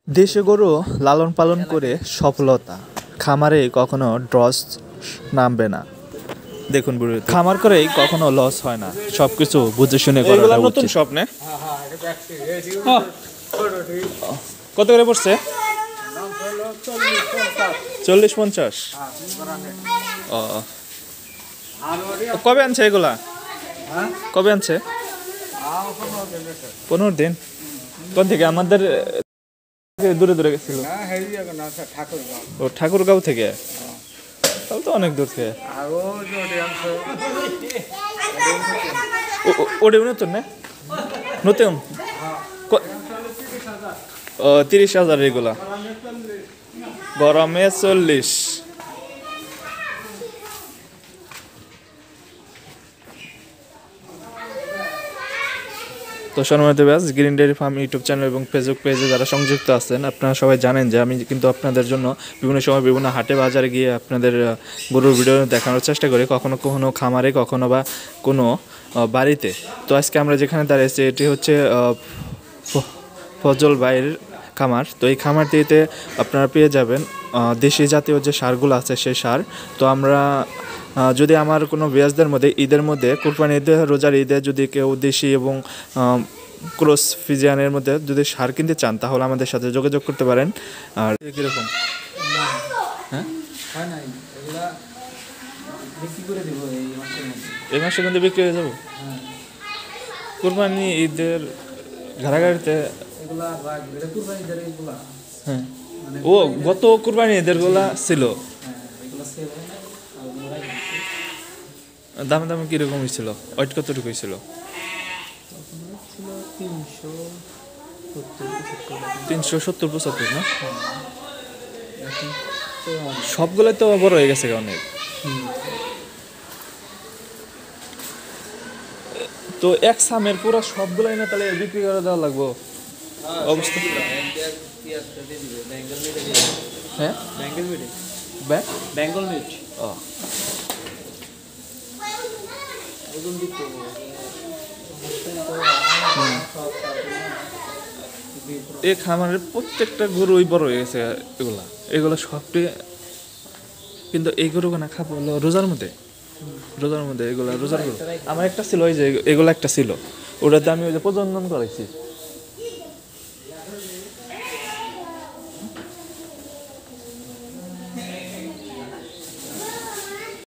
দেশে গরু লালন পালন করে সফলতা, খামারে কখনো ড্রস নামবে না। দেখুন বুড়ি, খামার করেই কখনো লস হয় না, সবকিছু বুঝে শুনে করাটা উচিত। স্বপ্নে কত করে পড়ছে? 40-50। ও, কবে আনছে এগুলা? কবে আনছে? 15 দিন। কোন থেকে? আমাদের দূরে দূরে গেছিল। ও, ঠাকুরগাঁও থেকে। তাহলে তো অনেক দূর থেকে। ওটা নতুন না? নতুন 30,000 এগুলা। গরমে 40। তো সম্মানিত viewers, green dairy farm YouTube channel এবং ফেসবুক পেজে যারা সংযুক্ত আছেন, আপনারা সবাই জানেন যে আমি কিন্তু আপনাদের জন্য বিভিন্ন সময় বিভিন্ন হাটে বাজারে গিয়ে আপনাদের গরুর ভিডিও দেখানোর চেষ্টা করি, কখনো কখনো খামারে, কখনো বা কোনো বাড়িতে। তো আজকে আমরা যেখানে দাঁড়িয়েছি এটি হচ্ছে ফজল ভাইয়ের খামার। তো এই খামারটিতে আপনারা পেয়ে যাবেন দেশি জাতীয় যে সারগুলো আছে সেই সার। তো আমরা যদি আমার কোনো ভিউয়ার্সদের মধ্যে ঈদের মধ্যে, কুরবানি ঈদে, রোজার ঈদে যদি কেউ দেশি এবং ক্রস ফিজিয়ানের মধ্যে যদি সার কিনতে চান তাহলে আমাদের সাথে যোগাযোগ করতে পারেন। আর কীরকম হ্যাঁ এই মাসের মধ্যে বিক্রি হয়ে যাবো। কুরবানি ঈদের ঘাড়াঘাড়িতে হ্যাঁ, ও গত কুরবানি ঈদের গুলা ছিল। দামে দামে কিরকম হয়েছিল? ওয়েট কতটুকু হয়েছিল? 370-75 না? সবগুলোই তো বড় হয়ে গেছে অনেক। তো এক সামের পুরো সবগুলাই না তাহলে বিক্রি করে দেওয়া লাগবো অবস্থা। হ্যাঁ, বেঙ্গল মিট। ও, এই খামারের প্রত্যেকটা গরুই বড় হয়ে গেছে। এগুলা সবটি কিন্তু এই গরু না খাবো হলো রোজার মধ্যে। এগুলা রোজার গরু। আমার একটা ছিল, ওই যে এগুলো একটা ছিল, ওটাতে আমি ওই যে প্রজনন করাইছি।